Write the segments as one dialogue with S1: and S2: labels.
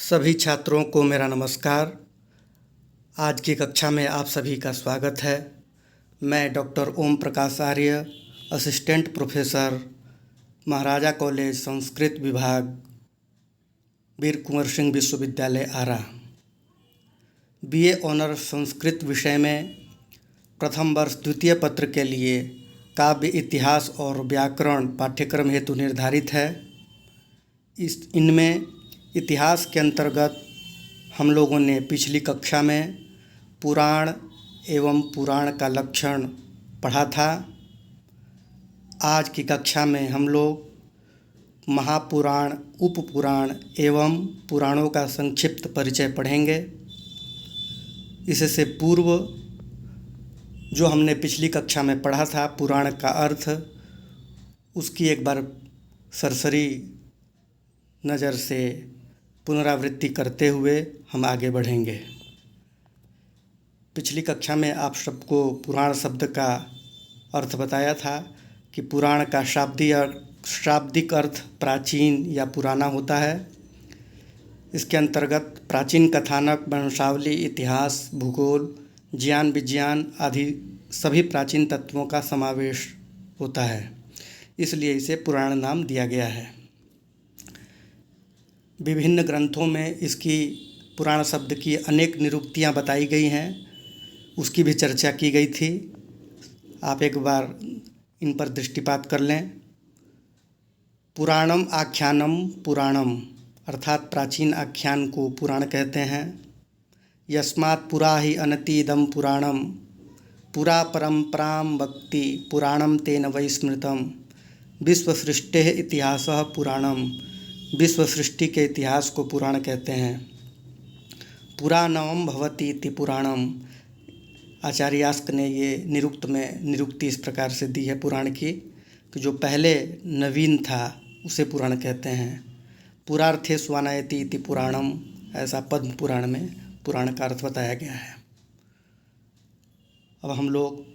S1: सभी छात्रों को मेरा नमस्कार। आज की कक्षा में आप सभी का स्वागत है। मैं डॉक्टर ओम प्रकाश आर्य, असिस्टेंट प्रोफेसर, महाराजा कॉलेज संस्कृत विभाग, वीर कुंवर सिंह विश्वविद्यालय आरा। बीए ऑनर्स संस्कृत विषय में प्रथम वर्ष द्वितीय पत्र के लिए काव्य इतिहास और व्याकरण पाठ्यक्रम हेतु निर्धारित है। इनमें इतिहास के अंतर्गत हम लोगों ने पिछली कक्षा में पुराण एवं पुराण का लक्षण पढ़ा था। आज की कक्षा में हम लोग महापुराण, उपपुराण एवं पुराणों का संक्षिप्त परिचय पढ़ेंगे। इससे पूर्व जो हमने पिछली कक्षा में पढ़ा था पुराण का अर्थ, उसकी एक बार सरसरी नज़र से पुनरावृत्ति करते हुए हम आगे बढ़ेंगे। पिछली कक्षा में आप सबको पुराण शब्द का अर्थ बताया था कि पुराण का शाब्दिक अर्थ प्राचीन या पुराना होता है। इसके अंतर्गत प्राचीन कथानक, वंशावली, इतिहास, भूगोल, ज्ञान विज्ञान आदि सभी प्राचीन तत्वों का समावेश होता है, इसलिए इसे पुराण नाम दिया गया है। विभिन्न ग्रंथों में इसकी पुराण शब्द की अनेक निरुक्तियाँ बताई गई हैं, उसकी भी चर्चा की गई थी। आप एक बार इन पर दृष्टिपात कर लें। पुराणम आख्यानम पुराणम, अर्थात प्राचीन आख्यान को पुराण कहते हैं। यस्मात् पुरा ही अनतीदम पुराणम, पुरा परंपराम वक्ति पुराणम तेन वै स्मृतम। विश्वसृष्टेः इतिहासः पुराणम, विश्व सृष्टि के इतिहास को पुराण कहते हैं। पुराणम भवति इति पुराणम, आचार्य यास्क ने ये निरुक्ति इस प्रकार से दी है पुराण की कि जो पहले नवीन था उसे पुराण कहते हैं। पुरार्थे स्वानायति इति पुराणम, ऐसा पद्म पुराण में पुराण का अर्थ बताया गया है। अब हम लोग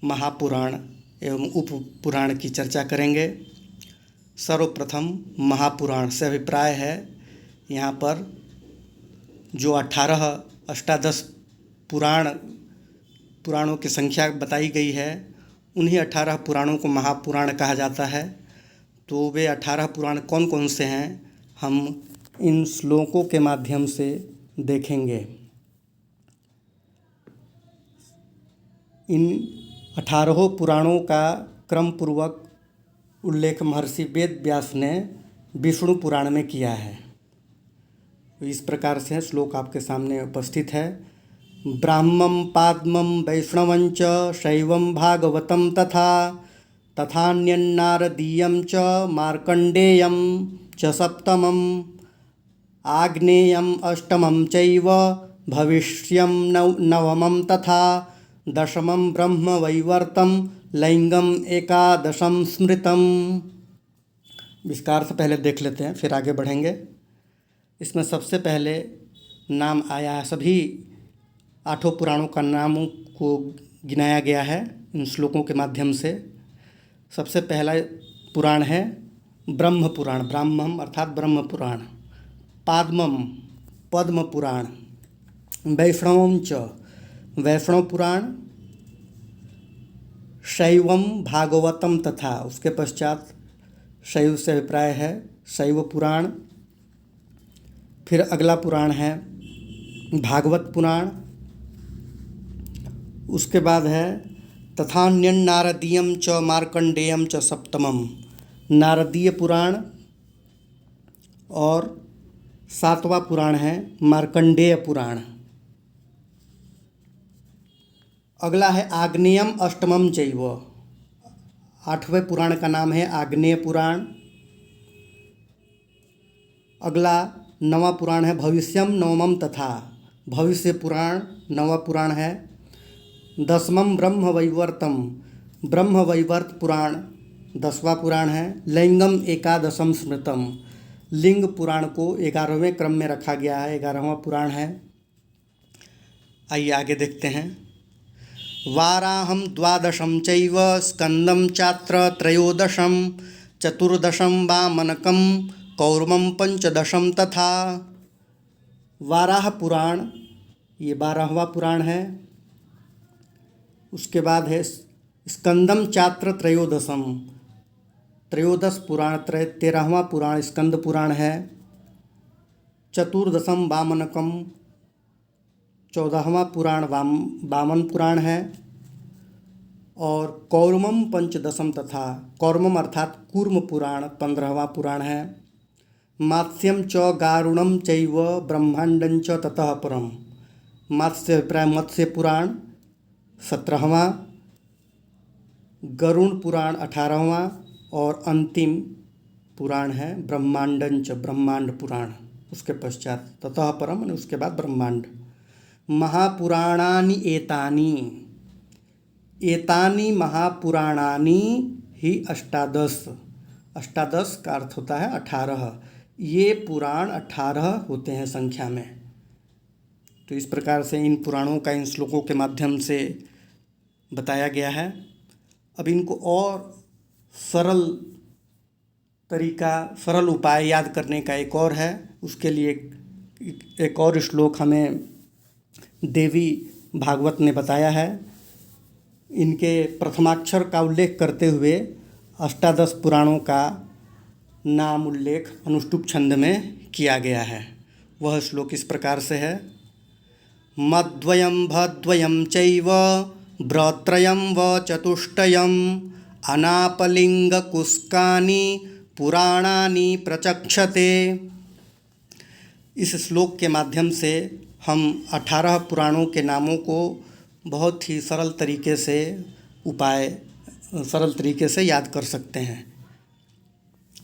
S1: महापुराण एवं उपपुराण की चर्चा करेंगे। सर्वप्रथम महापुराण से अभिप्राय है यहाँ पर जो 18 अष्टादश पुराणों की संख्या बताई गई है, उन्हीं 18 पुराणों को महापुराण कहा जाता है। तो वे 18 पुराण कौन कौन से हैं, हम इन श्लोकों के माध्यम से देखेंगे। इन 18 पुराणों का क्रम पूर्वक उल्लेख महर्षि वेद व्यास ने विष्णु पुराण में किया है। इस प्रकार से श्लोक आपके सामने उपस्थित है। ब्राह्मं पाद्मं वैष्णवं च शैवं भागवतं तथान्यन्नारदीयं च मार्कण्डेयं च सप्तमं, आग्नेयम् अष्टमं चैव भविष्यं नवमं तथा दशमं ब्रह्मवैवर्तं लैंगम एकादशम स्मृतम। विस्तार से पहले देख लेते हैं, फिर आगे बढ़ेंगे। इसमें सबसे पहले नाम आया है, सभी 8 पुराणों का नामों को गिनाया गया है इन श्लोकों के माध्यम से। सबसे पहला पुराण है ब्रह्म पुराण, ब्राह्मम अर्थात ब्रह्म पुराण। पाद्मम पद्म पुराण, वैष्णवं च वैष्णव पुराण, शैवम भागवतम तथा, उसके पश्चात शैव से अभिप्राय है शैव पुराण। फिर अगला पुराण है भागवत पुराण। उसके बाद है तथान्यन्नारदीयम च मार्कण्डेयम च सप्तमम, नारदीय पुराण। और 7वां पुराण है मार्कण्डेय पुराण। अगला है आग्नेयम अष्टमम चैव, 8वें पुराण का नाम है आग्नेय पुराण। अगला 9वां पुराण है भविष्यम नवमम तथा, भविष्य पुराण 9वां पुराण है। 10वां ब्रह्मवैवर्तम, ब्रह्मवैवर्त पुराण 10वां पुराण है। लैंगम एकादशम स्मृतम, लिंग पुराण को 11वें क्रम में रखा गया है, 11वां पुराण है। आइए आगे देखते हैं। वाराहं द्वादशं चैव स्कंदं चात्र त्रयोदशं, चतुर्दशं वामनकं कौरवं पंचदशं तथा। वाराह पुराण, ये 12वां पुराण है। उसके बाद है स्कंदम चात्र त्रयोदशम, त्रयोदश पुराण, 13वां पुराण स्कंद पुराण है। चतुर्दशम वामनकम, 14वां पुराण वामन पुराण है। और कौर्मम पंचदशम तथा कौर्मम अर्थात कूर्म पुराण 15वां पुराण है। मात्स्यम च गारुणम चैव ब्रह्मांडं च ततः परम, मात्स्य अभिप्राय मत्स्य पुराण 17वां, गरुण पुराण 18वां और अंतिम पुराण है ब्रह्मांडं च, ब्रह्मांड पुराण। उसके पश्चात ततः परम, उसके बाद ब्रह्मांड। महापुराणानि एतानि, एतानि महापुराणानि ही अष्टादश, अष्टादश का अर्थ होता है 18। ये पुराण 18 होते हैं संख्या में। तो इस प्रकार से इन पुराणों का इन श्लोकों के माध्यम से बताया गया है। अब इनको और सरल तरीका, सरल उपाय याद करने का एक और है। उसके लिए एक और श्लोक हमें देवी भागवत ने बताया है। इनके प्रथमाक्षर का उल्लेख करते हुए अष्टादश पुराणों का नाम उल्लेख अनुष्टुप छंद में किया गया है। वह श्लोक इस प्रकार से है। मद्वयं भद्वयं चैव ब्रत्रयं व चतुष्टयम् अनापलिंगकुस्कानि पुराणानि प्रचक्षते। इस श्लोक के माध्यम से हम 18 पुराणों के नामों को बहुत ही सरल तरीके से सरल तरीके से याद कर सकते हैं।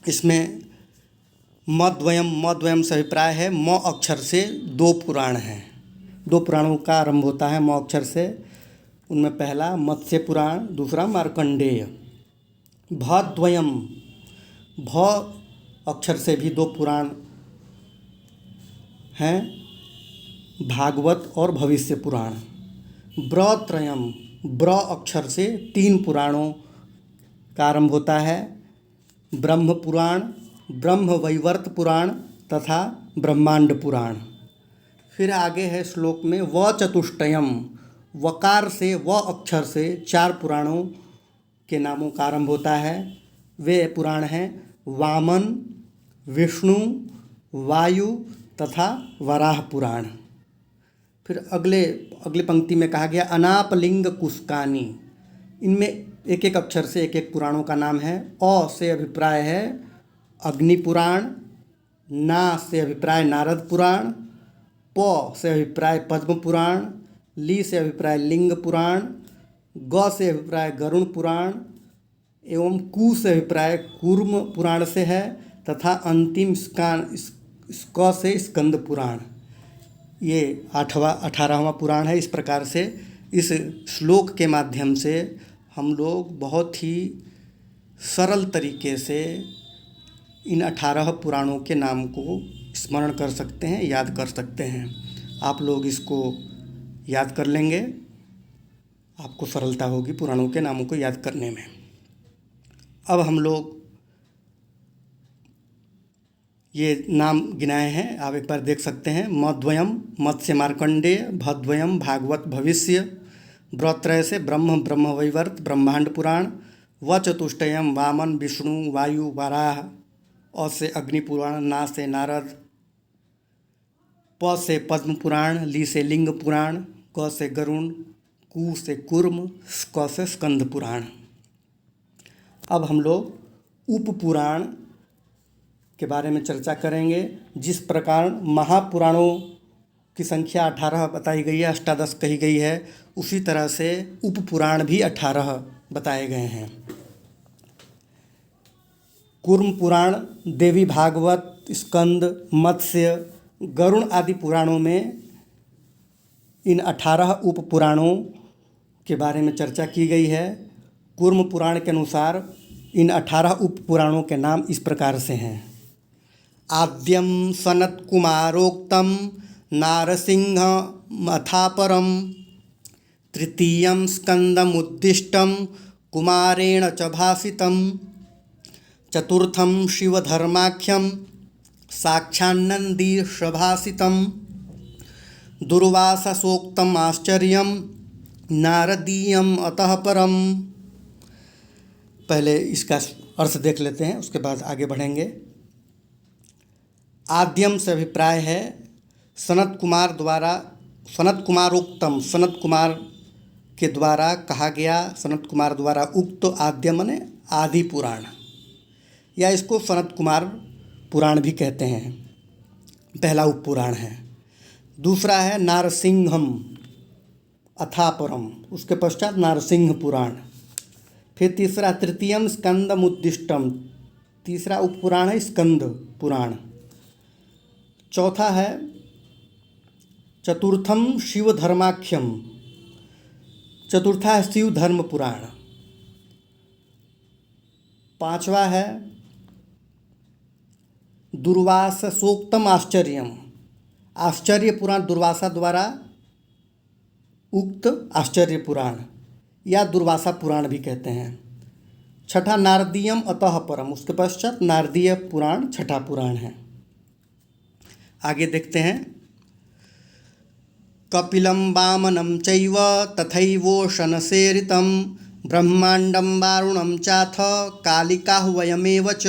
S1: इसमें मद्वयम से अभिप्राय है म अक्षर से 2 पुराण हैं। 2 पुराणों का आरंभ होता है म अक्षर से। उनमें पहला मत्स्य पुराण, दूसरा मार्कंडेय। भद्वयम, भ अक्षर से भी 2 पुराण हैं, भागवत और भविष्य पुराण। ब्रत्रयम, ब्र अक्षर से 3 पुराणों का आरंभ होता है, ब्रह्म पुराण, ब्रह्म वैवर्त पुराण तथा ब्रह्मांड पुराण। फिर आगे है श्लोक में व चतुष्टयम, वकार से व अक्षर से 4 पुराणों के नामों का आरंभ होता है। वे पुराण हैं वामन, विष्णु, वायु तथा वराह पुराण। फिर अगले पंक्ति में कहा गया अनापलिंग कुस्कानी। इनमें एक एक अक्षर से एक एक पुराणों का नाम है। अ से अभिप्राय है अग्नि पुराण, ना से अभिप्राय नारद पुराण, प से अभिप्राय पद्म पुराण, ली से अभिप्राय लिंग पुराण, ग से अभिप्राय गरुण पुराण एवं कु से अभिप्राय कूर्म पुराण से है तथा अंतिम क से स्कंद पुराण। ये 18वां पुराण है। इस प्रकार से इस श्लोक के माध्यम से हम लोग बहुत ही सरल तरीके से इन 18 पुराणों के नाम को स्मरण कर सकते हैं, याद कर सकते हैं। आप लोग इसको याद कर लेंगे, आपको सरलता होगी पुराणों के नामों को याद करने में। अब हम लोग ये नाम गिनाए हैं, आप एक बार देख सकते हैं। मद्वयम मत्स्य मार्कंडेय, भद्वयम भागवत भविष्य, ब्रत्रय से ब्रह्म ब्रह्म वैवर्त ब्रह्मांड पुराण, व चतुष्टयम वामन विष्णु वायु वराह, अ से अग्नि पुराण, ना से नारद, प से पद्म पुराण, ली से लिंग पुराण, क से गरुण, कु से कूर्म, क से स्कंद पुराण। अब हम लोग उप पुराण के बारे में चर्चा करेंगे। जिस प्रकार महापुराणों की संख्या 18 बताई गई है, अष्टादश कही गई है, उसी तरह से उप पुराण भी 18 बताए गए हैं। कूर्म पुराण, देवी भागवत, स्कंद, मत्स्य, गरुण आदि पुराणों में इन 18 उप पुराणों के बारे में चर्चा की गई है। कूर्म पुराण के अनुसार इन 18 उप पुराणों के नाम इस प्रकार से हैं। आद्यम सनत्कुमारोक्तम नारसिंहमथापरम, तृतीयं स्कंदमुद्दिष्टं कुमारेण च भासितं, चतुर्थं शिवधर्माख्यं साक्षान्नन्दीशभासितं, दुर्वाससोक्तम आश्चर्यम नारदीयम अतः परम। पहले इसका अर्थ देख लेते हैं, उसके बाद आगे बढ़ेंगे। आद्यम से अभिप्राय है सनत कुमारोक्तम, सनत कुमार के द्वारा कहा गया, सनत कुमार द्वारा उक्त। आद्य माने आदि पुराण, या इसको सनत कुमार पुराण भी कहते हैं, पहला उपपुराण है। दूसरा है नारसिंहम अथापरम, उसके पश्चात नारसिंह पुराण। फिर तीसरा तृतीयम स्कंदमुद्दिष्टम, तीसरा उपपुराण है स्कंद पुराण। चौथा है चतुर्थम शिवधर्माख्यम, चतुर्था है शिव धर्म पुराण। पांचवा है दुर्वासोक्तम आश्चर्यम, आश्चर्य पुराण, दुर्वासा द्वारा उक्त आश्चर्य पुराण या दुर्वासा पुराण भी कहते हैं। छठा नारदीयम अतः परम, उसके पश्चात नारदीय पुराण छठा पुराण है। आगे देखते हैं। कपिलं वामनं चैव तथैवोशनसेरितं ब्रह्मांडं वारुणं चाथ कालिकाह्वयमेव च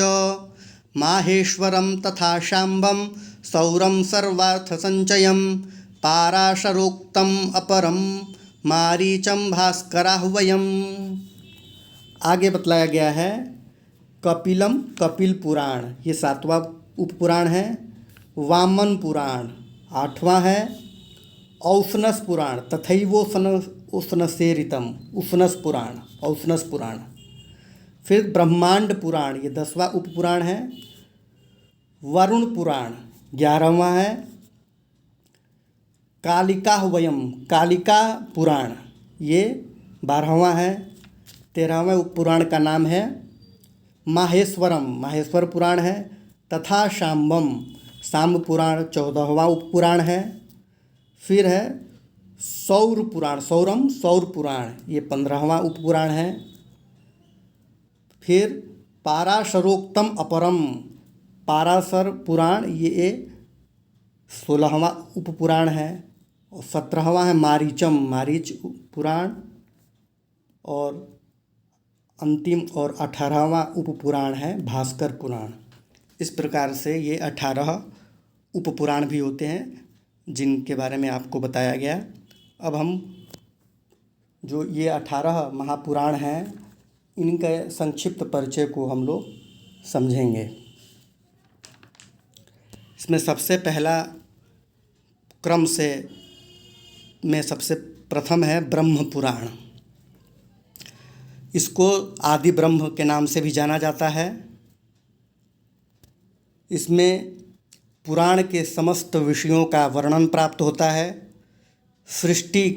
S1: माहेश्वरं तथा शाम्बं सौरं सर्वार्थसञ्चयं पाराशरोक्तम अपरम मारीचम भास्कराह्वयम्। आगे बतलाया गया है कपिलम, कपिल पुराण ये सातवां उपपुराण है। वामन पुराण आठवां है। औसनस पुराण तथैवोशनसेरितम, उशनस पुराण, औसनस पुराण। फिर ब्रह्मांड पुराण ये 10वां उपपुराण है। वरुण पुराण 11वां है। कालिकाह्वयम, कालिका पुराण ये 12वां है। 13वें उपपुराण का नाम है माहेश्वरम, माहेश्वर पुराण है। तथा शाम्बम, शाम्ब पुराण 14वां उपपुराण है। फिर है सौर पुराण, सौरम सौर पुराण ये 15वां उपपुराण है। फिर पाराशरोक्तम अपरम, पाराशर पुराण ये 16वां उपपुराण है। और 17वां है मारीचम, मारीच पुराण। और अंतिम और 18वां उपपुराण है भास्कर पुराण। इस प्रकार से ये 18 उपपुराण भी होते हैं जिनके बारे में आपको बताया गया। अब हम जो ये 18 महापुराण हैं इनके संक्षिप्त परिचय को हम लोग समझेंगे। इसमें सबसे पहला क्रम से में सबसे प्रथम है ब्रह्म पुराण। इसको आदि ब्रह्म के नाम से भी जाना जाता है। इसमें पुराण के समस्त विषयों का वर्णन प्राप्त होता है। सृष्टि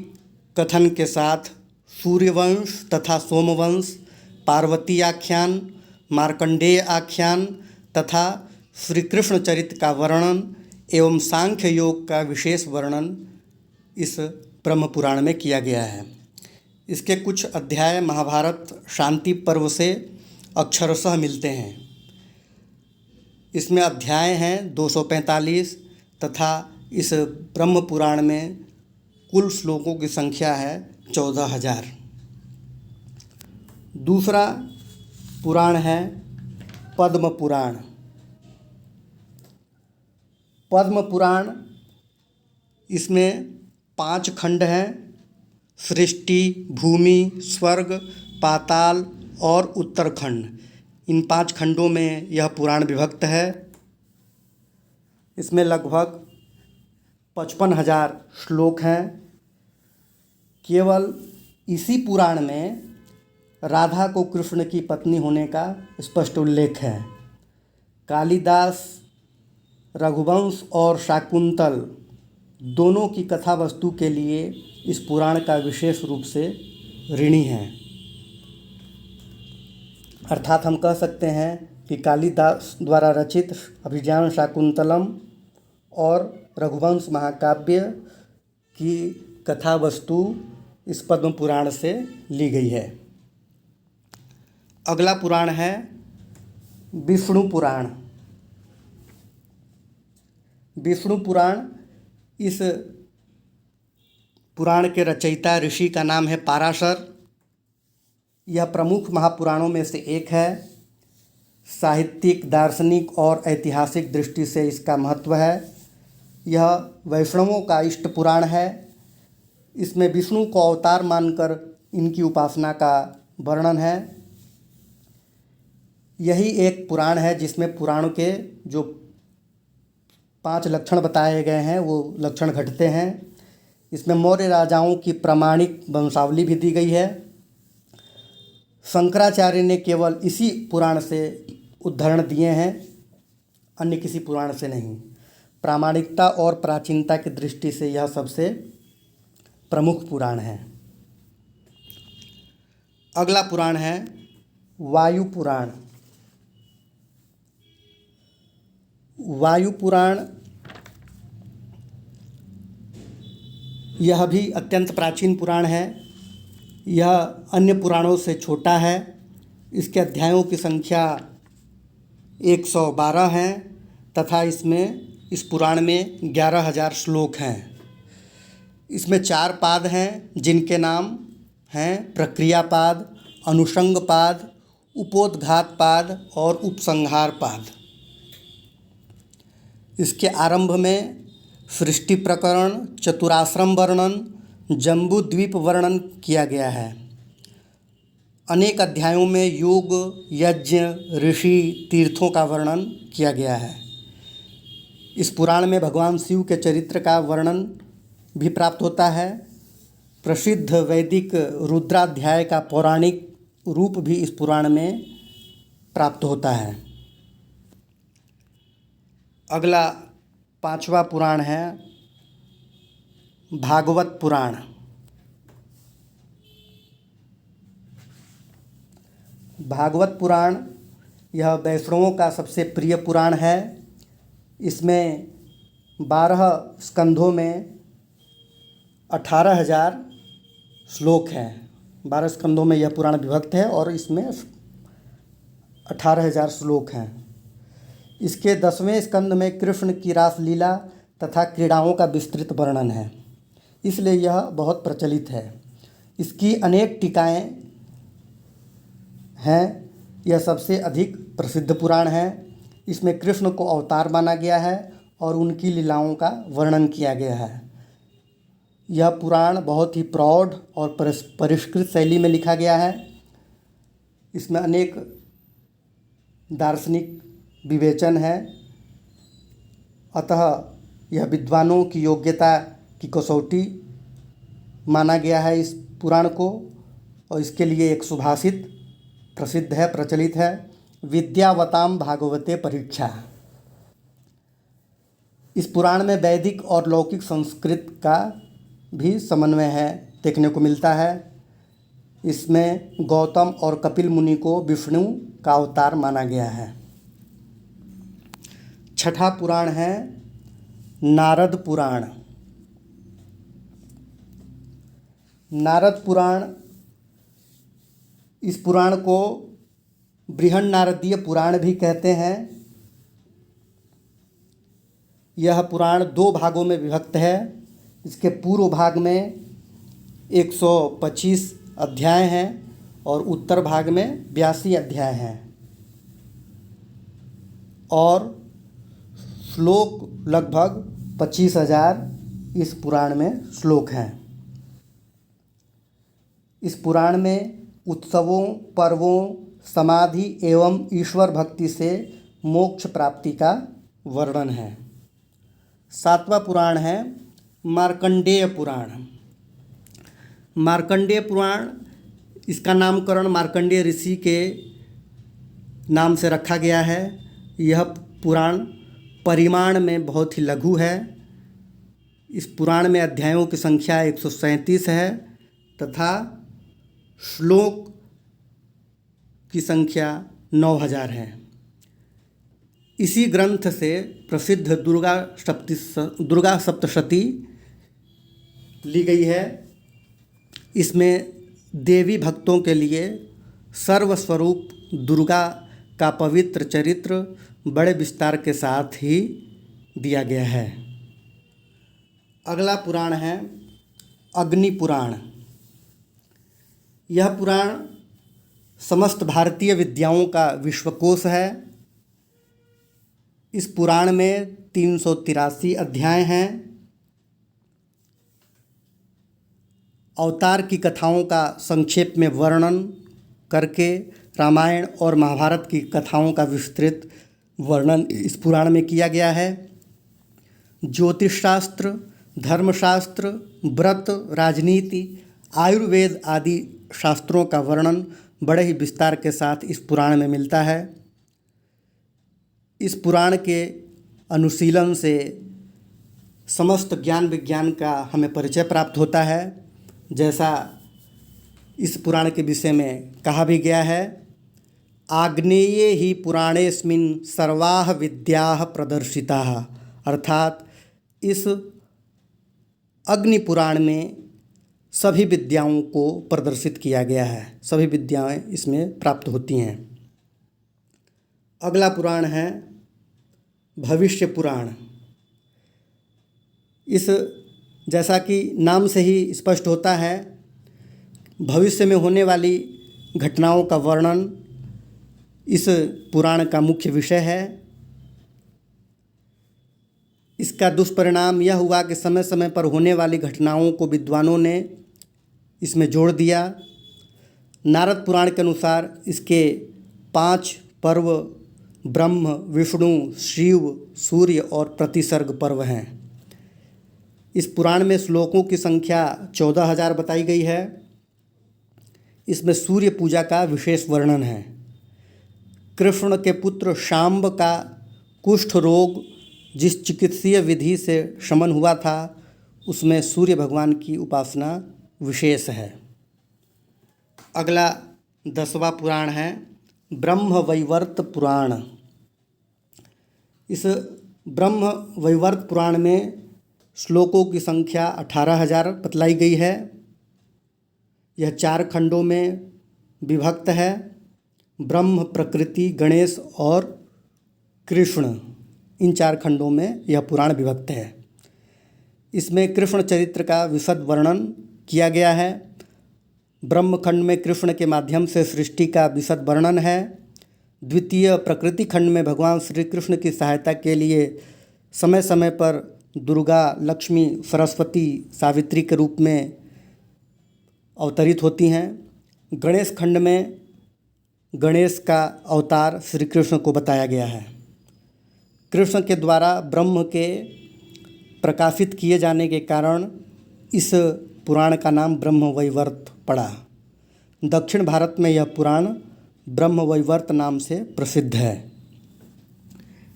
S1: कथन के साथ सूर्यवंश तथा सोमवंश, पार्वती आख्यान, मार्कंडेय आख्यान तथा श्री कृष्ण चरित्र का वर्णन एवं सांख्य योग का विशेष वर्णन इस ब्रह्म पुराण में किया गया है। इसके कुछ अध्याय महाभारत शांति पर्व से अक्षरशः मिलते हैं। इसमें अध्याय हैं 245 तथा इस ब्रह्म पुराण में कुल श्लोकों की संख्या है 14,000। दूसरा पुराण है पद्म पुराण। पद्म पुराण इसमें 5 खंड हैं। सृष्टि, भूमि, स्वर्ग, पाताल और उत्तरखंड, इन 5 खंडों में यह पुराण विभक्त है। इसमें लगभग 55,000 श्लोक हैं। केवल इसी पुराण में राधा को कृष्ण की पत्नी होने का स्पष्ट उल्लेख है। कालिदास रघुवंश और शाकुंतल दोनों की कथा वस्तु के लिए इस पुराण का विशेष रूप से ऋणी हैं। अर्थात हम कह सकते हैं कि कालिदास द्वारा रचित अभिज्ञान शाकुंतलम और रघुवंश महाकाव्य की कथा वस्तु इस पद्म पुराण से ली गई है। अगला पुराण है विष्णु पुराण। विष्णु पुराण इस पुराण के रचयिता ऋषि का नाम है पाराशर। यह प्रमुख महापुराणों में से एक है। साहित्यिक, दार्शनिक और ऐतिहासिक दृष्टि से इसका महत्व है। यह वैष्णवों का इष्ट पुराण है। इसमें विष्णु को अवतार मानकर इनकी उपासना का वर्णन है। यही एक पुराण है जिसमें पुराण के जो 5 लक्षण बताए गए हैं वो लक्षण घटते हैं। इसमें मौर्य राजाओं की प्रामाणिक वंशावली भी दी गई है। शंकराचार्य ने केवल इसी पुराण से उद्धरण दिए हैं, अन्य किसी पुराण से नहीं। प्रामाणिकता और प्राचीनता की दृष्टि से यह सबसे प्रमुख पुराण है। अगला पुराण है वायु पुराण। वायु पुराण यह भी अत्यंत प्राचीन पुराण है। यह अन्य पुराणों से छोटा है। इसके अध्यायों की संख्या 112 है तथा इस पुराण में 11,000 श्लोक हैं। इसमें 4 पाद हैं जिनके नाम हैं प्रक्रिया पाद, अनुषंग पाद, उपोद्घात पाद और उपसंहार पाद। इसके आरंभ में सृष्टि प्रकरण, चतुराश्रम वर्णन, जम्बू द्वीप वर्णन किया गया है। अनेक अध्यायों में योग, यज्ञ, ऋषि, तीर्थों का वर्णन किया गया है। इस पुराण में भगवान शिव के चरित्र का वर्णन भी प्राप्त होता है। प्रसिद्ध वैदिक रुद्राध्याय का पौराणिक रूप भी इस पुराण में प्राप्त होता है। अगला 5वां पुराण है भागवत पुराण। भागवत पुराण यह वैष्णवों का सबसे प्रिय पुराण है। इसमें 12 स्कंधों में 18,000 श्लोक हैं। 12 स्कंधों में यह पुराण विभक्त है और इसमें 18,000 श्लोक हैं। इसके 10वें स्कंद में कृष्ण की रासलीला तथा क्रीड़ाओं का विस्तृत वर्णन है, इसलिए यह बहुत प्रचलित है। इसकी अनेक टीकाएँ हैं। यह सबसे अधिक प्रसिद्ध पुराण है। इसमें कृष्ण को अवतार माना गया है और उनकी लीलाओं का वर्णन किया गया है। यह पुराण बहुत ही प्रौढ़ और परिष्कृत शैली में लिखा गया है। इसमें अनेक दार्शनिक विवेचन है, अतः यह विद्वानों की योग्यता की कसौटी माना गया है इस पुराण को। और इसके लिए एक सुभाषित प्रसिद्ध है, प्रचलित है, विद्यावताम भागवते परीक्षा। इस पुराण में वैदिक और लौकिक संस्कृत का भी समन्वय है देखने को मिलता है। इसमें गौतम और कपिल मुनि को विष्णु का अवतार माना गया है। 6ठा पुराण है नारद पुराण। नारद पुराण, इस पुराण को बृहन नारदीय पुराण भी कहते हैं। यह पुराण 2 भागों में विभक्त है। इसके पूर्व भाग में 125 अध्याय हैं और उत्तर भाग में 82 अध्याय हैं और श्लोक लगभग 25,000 इस पुराण में श्लोक हैं। इस पुराण में उत्सवों, पर्वों, समाधि एवं ईश्वर भक्ति से मोक्ष प्राप्ति का वर्णन है। 7वां पुराण है मार्कंडेय पुराण। मार्कंडेय पुराण, इसका नामकरण मार्कंडेय ऋषि के नाम से रखा गया है। यह पुराण परिमाण में बहुत ही लघु है। इस पुराण में अध्यायों की संख्या 137 है तथा श्लोक की संख्या 9,000 है। इसी ग्रंथ से प्रसिद्ध दुर्गा सप्तशती ली गई है। इसमें देवी भक्तों के लिए सर्वस्वरूप दुर्गा का पवित्र चरित्र बड़े विस्तार के साथ ही दिया गया है। अगला पुराण है अग्नि पुराण। यह पुराण समस्त भारतीय विद्याओं का विश्वकोश है। इस पुराण में 383 अध्याय हैं। अवतार की कथाओं का संक्षेप में वर्णन करके रामायण और महाभारत की कथाओं का विस्तृत वर्णन इस पुराण में किया गया है। ज्योतिष शास्त्र, धर्मशास्त्र, व्रत, राजनीति, आयुर्वेद आदि शास्त्रों का वर्णन बड़े ही विस्तार के साथ इस पुराण में मिलता है। इस पुराण के अनुशीलन से समस्त ज्ञान विज्ञान का हमें परिचय प्राप्त होता है। जैसा इस पुराण के विषय में कहा भी गया है, आग्नेये ही पुराणेस्मिन् सर्वाः विद्याः प्रदर्शिताः, अर्थात इस अग्नि पुराण में सभी विद्याओं को प्रदर्शित किया गया है, सभी विद्याएं इसमें प्राप्त होती हैं। अगला पुराण है भविष्य पुराण। इस जैसा कि नाम से ही स्पष्ट होता है, भविष्य में होने वाली घटनाओं का वर्णन इस पुराण का मुख्य विषय है। इसका दुष्परिणाम यह हुआ कि समय समय पर होने वाली घटनाओं को विद्वानों ने इसमें जोड़ दिया। नारद पुराण के अनुसार इसके 5 पर्व ब्रह्म, विष्णु, शिव, सूर्य और प्रतिसर्ग पर्व हैं। इस पुराण में श्लोकों की संख्या 14,000 बताई गई है। इसमें सूर्य पूजा का विशेष वर्णन है। कृष्ण के पुत्र शांब का कुष्ठ रोग जिस चिकित्सीय विधि से शमन हुआ था, उसमें सूर्य भगवान की उपासना विशेष है। अगला 10वां पुराण है ब्रह्म वैवर्त पुराण। इस ब्रह्म वैवर्त पुराण में श्लोकों की संख्या 18,000 बतलाई गई है। यह 4 खंडों में विभक्त है। ब्रह्म, प्रकृति, गणेश और कृष्ण, इन 4 खंडों में यह पुराण विभक्त है। इसमें कृष्ण चरित्र का विशद वर्णन किया गया है। ब्रह्म खंड में कृष्ण के माध्यम से सृष्टि का विशद वर्णन है। द्वितीय प्रकृति खंड में भगवान श्री कृष्ण की सहायता के लिए समय समय पर दुर्गा, लक्ष्मी, सरस्वती, सावित्री के रूप में अवतरित होती हैं। गणेश खंड में गणेश का अवतार श्री कृष्ण को बताया गया है। कृष्ण के द्वारा ब्रह्म के प्रकाशित किए जाने के कारण इस पुराण का नाम ब्रह्म वैवर्त पड़ा। दक्षिण भारत में यह पुराण ब्रह्म वैवर्त नाम से प्रसिद्ध है।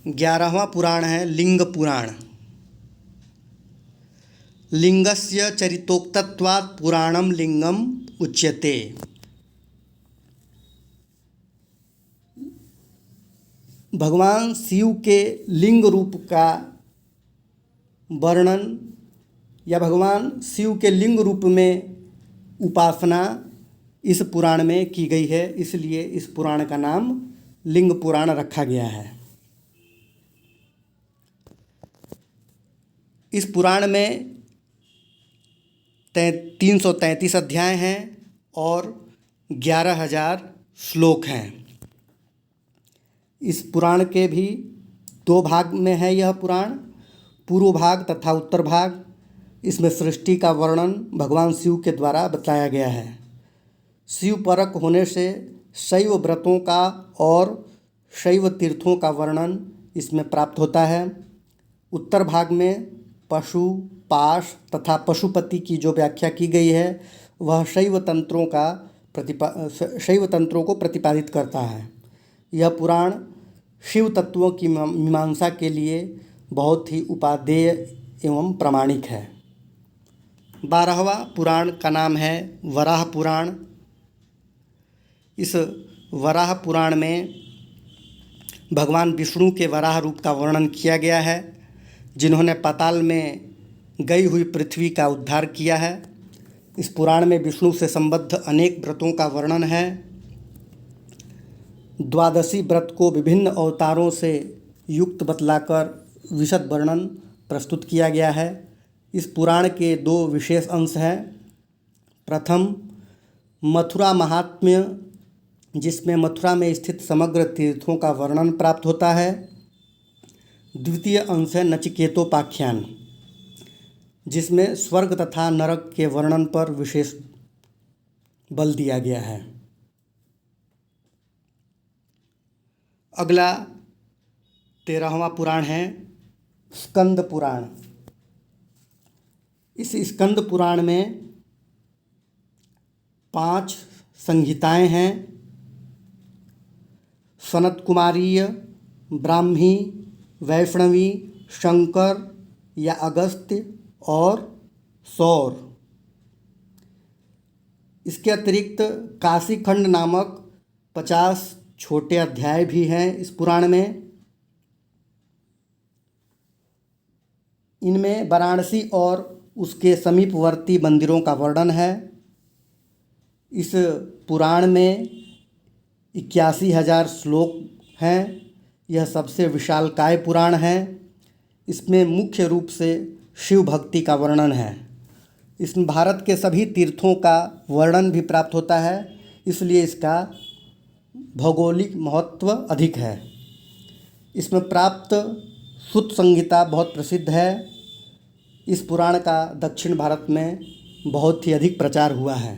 S1: 11वां पुराण है लिंग पुराण। लिंगस्य चरितोक्तत्वात् पुराणम लिंगम उच्यते। भगवान शिव के लिंग रूप का वर्णन या भगवान शिव के लिंग रूप में उपासना इस पुराण में की गई है, इसलिए इस पुराण का नाम लिंग पुराण रखा गया है। इस पुराण में 333 अध्याय हैं और 11,000 श्लोक हैं। इस पुराण के भी 2 भाग में है यह पुराण, पूर्व भाग तथा उत्तर भाग। इसमें सृष्टि का वर्णन भगवान शिव के द्वारा बताया गया है। शिव परक होने से शैव व्रतों का और शैव तीर्थों का वर्णन इसमें प्राप्त होता है। उत्तर भाग में पशु, पाश तथा पशुपति की जो व्याख्या की गई है, वह शैव तंत्रों को प्रतिपादित करता है। यह पुराण शिव तत्वों की मीमांसा के लिए बहुत ही उपादेय एवं प्रामाणिक है। 12वां पुराण का नाम है वराह पुराण। इस वराह पुराण में भगवान विष्णु के वराह रूप का वर्णन किया गया है, जिन्होंने पाताल में गई हुई पृथ्वी का उद्धार किया है। इस पुराण में विष्णु से संबद्ध अनेक व्रतों का वर्णन है। द्वादशी व्रत को विभिन्न अवतारों से युक्त बतलाकर विशद वर्णन प्रस्तुत किया गया है। इस पुराण के दो विशेष अंश हैं। प्रथम मथुरा महात्म्य, जिसमें मथुरा में स्थित समग्र तीर्थों का वर्णन प्राप्त होता है। द्वितीय अंश है नचिकेतोपाख्यान, जिसमें स्वर्ग तथा नरक के वर्णन पर विशेष बल दिया गया है। अगला 13वां पुराण है स्कंद पुराण। इस स्कंद पुराण में 5 संहिताएं हैं। सनत कुमारीय, ब्राह्मी, वैष्णवी, शंकर या अगस्त्य और सौर। इसके अतिरिक्त काशीखंड नामक 50 छोटे अध्याय भी हैं इस पुराण में। इनमें वाराणसी और उसके समीपवर्ती मंदिरों का वर्णन है। इस पुराण में 81,000 श्लोक हैं। यह सबसे विशालकाय पुराण है। इसमें मुख्य रूप से शिव भक्ति का वर्णन है। इसमें भारत के सभी तीर्थों का वर्णन भी प्राप्त होता है, इसलिए इसका भौगोलिक महत्व अधिक है। इसमें प्राप्त सुत्त संहिता बहुत प्रसिद्ध है। इस पुराण का दक्षिण भारत में बहुत ही अधिक प्रचार हुआ है।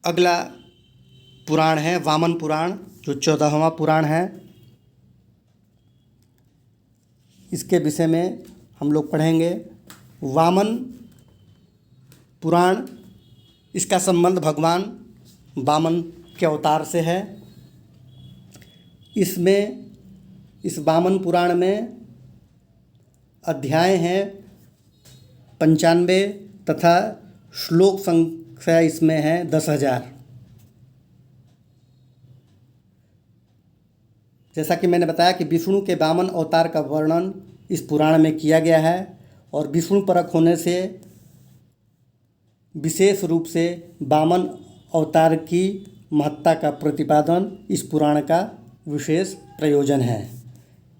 S1: अगला पुराण है वामन पुराण, जो 14वां पुराण है। इसके विषय में हम लोग पढ़ेंगे। वामन पुराण, इसका संबंध भगवान वामन के अवतार से है। इस वामन पुराण में अध्याय हैं 95 तथा श्लोक संख्या इसमें है 10,000। जैसा कि मैंने बताया कि विष्णु के वामन अवतार का वर्णन इस पुराण में किया गया है और विष्णु परक होने से विशेष रूप से वामन अवतार की महत्ता का प्रतिपादन इस पुराण का विशेष प्रयोजन है।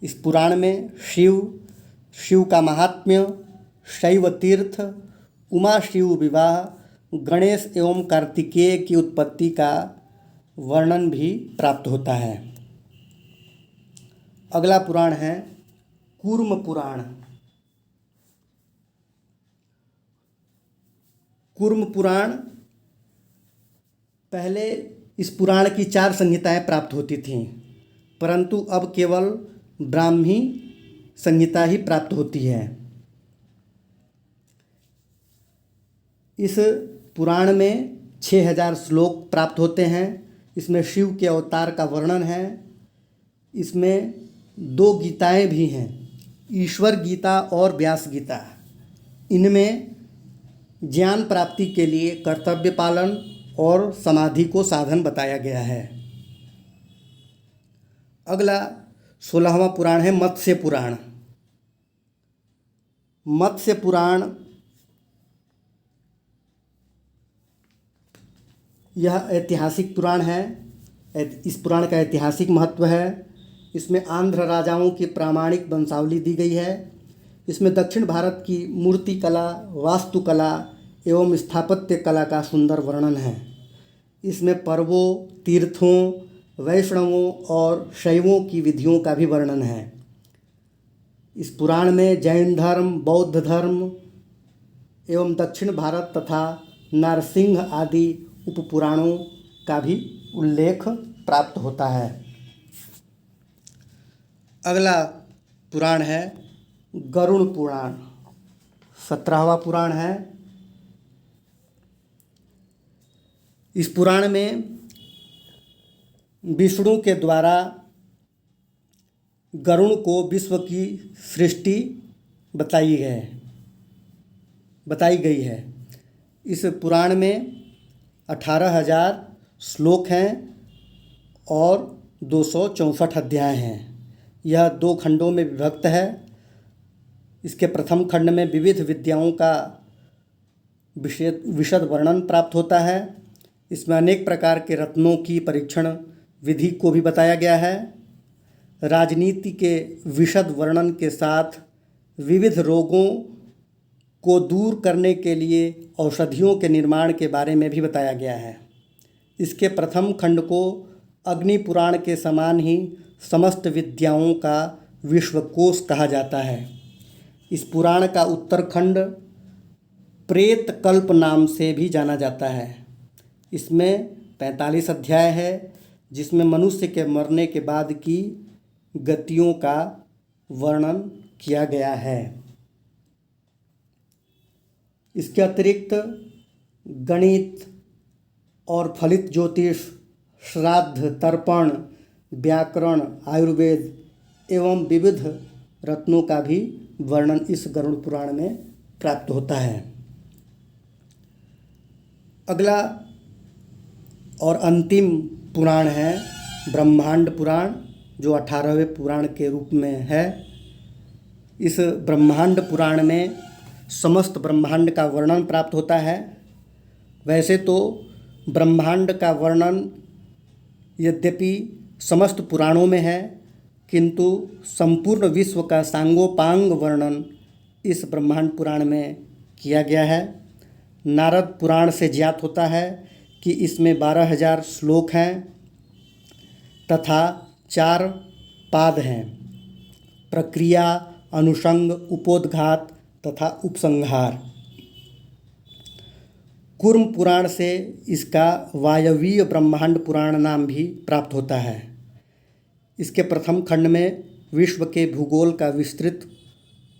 S1: इस पुराण में शिव का महात्म्य, शैव तीर्थ, उमा शिव विवाह, गणेश एवं कार्तिकेय की उत्पत्ति का वर्णन भी प्राप्त होता है। अगला पुराण है कूर्म पुराण। कूर्म पुराण, पहले इस पुराण की 4 संहिताएं प्राप्त होती थीं, परंतु अब केवल ब्राह्मी संहिता ही प्राप्त होती है। इस पुराण में 6,000 श्लोक प्राप्त होते हैं। इसमें शिव के अवतार का वर्णन है। इसमें 2 गीताएं भी हैं, ईश्वर गीता और व्यास गीता। इनमें ज्ञान प्राप्ति के लिए कर्तव्य पालन और समाधि को साधन बताया गया है। अगला 16वां पुराण है मत्स्य पुराण। मत्स्य पुराण यह ऐतिहासिक पुराण है। इस पुराण का ऐतिहासिक महत्व है। इसमें आंध्र राजाओं की प्रामाणिक वंशावली दी गई है। इसमें दक्षिण भारत की मूर्ति कला, वास्तुकला एवं स्थापत्य कला का सुंदर वर्णन है। इसमें पर्वों, तीर्थों, वैष्णवों और शैवों की विधियों का भी वर्णन है। इस पुराण में जैन धर्म, बौद्ध धर्म एवं दक्षिण भारत तथा नारसिंह आदि उपपुराणों का भी उल्लेख प्राप्त होता है। अगला पुराण है गरुड़ पुराण, 17वां पुराण है। इस पुराण में विष्णु के द्वारा गरुड़ को विश्व की सृष्टि बताई गई है। इस पुराण में 18,000 श्लोक हैं और 264 अध्याय हैं। यह 2 खंडों में विभक्त है। इसके प्रथम खंड में विविध विद्याओं का विशद वर्णन प्राप्त होता है। इसमें अनेक प्रकार के रत्नों की परीक्षण विधि को भी बताया गया है। राजनीति के विशद वर्णन के साथ विविध रोगों को दूर करने के लिए औषधियों के निर्माण के बारे में भी बताया गया है। इसके प्रथम खंड को अग्नि पुराण के समान ही समस्त विद्याओं का विश्वकोश कहा जाता है। इस पुराण का उत्तरखंड प्रेत कल्प नाम से भी जाना जाता है। इसमें 45 अध्याय है, जिसमें मनुष्य के मरने के बाद की गतियों का वर्णन किया गया है। इसके अतिरिक्त गणित और फलित ज्योतिष, श्राद्ध, तर्पण, व्याकरण, आयुर्वेद एवं विविध रत्नों का भी वर्णन इस गरुड़ पुराण में प्राप्त होता है। अगला और अंतिम पुराण है ब्रह्मांड पुराण, जो 18वें पुराण के रूप में है। इस ब्रह्मांड पुराण में समस्त ब्रह्मांड का वर्णन प्राप्त होता है। वैसे तो ब्रह्मांड का वर्णन यद्यपि समस्त पुराणों में है, किंतु संपूर्ण विश्व का सांगोपांग वर्णन इस ब्रह्मांड पुराण में किया गया है। नारद पुराण से ज्ञात होता है कि इसमें 12,000 श्लोक हैं तथा 4 पाद हैं: प्रक्रिया, अनुषंग, उपोद्घात तथा उपसंहार। कूर्म पुराण से इसका वायवीय ब्रह्मांड पुराण नाम भी प्राप्त होता है। इसके प्रथम खंड में विश्व के भूगोल का विस्तृत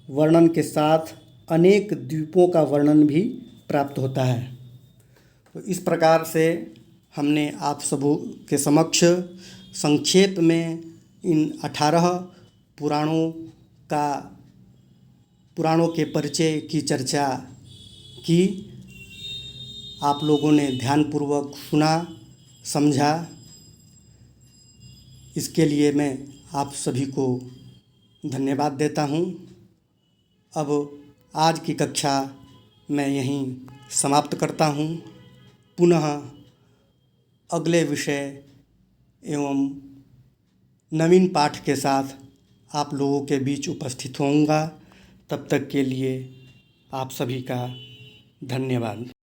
S1: वर्णन के साथ अनेक द्वीपों का वर्णन भी प्राप्त होता है। तो इस प्रकार से हमने आप सबों के समक्ष संक्षेप में इन 18 पुराणों के परिचय की चर्चा की। आप लोगों ने ध्यानपूर्वक सुना, समझा, इसके लिए मैं आप सभी को धन्यवाद देता हूँ। अब आज की कक्षा मैं यहीं समाप्त करता हूँ। पुनः अगले विषय एवं नवीन पाठ के साथ आप लोगों के बीच उपस्थित होऊंगा। तब तक के लिए आप सभी का धन्यवाद।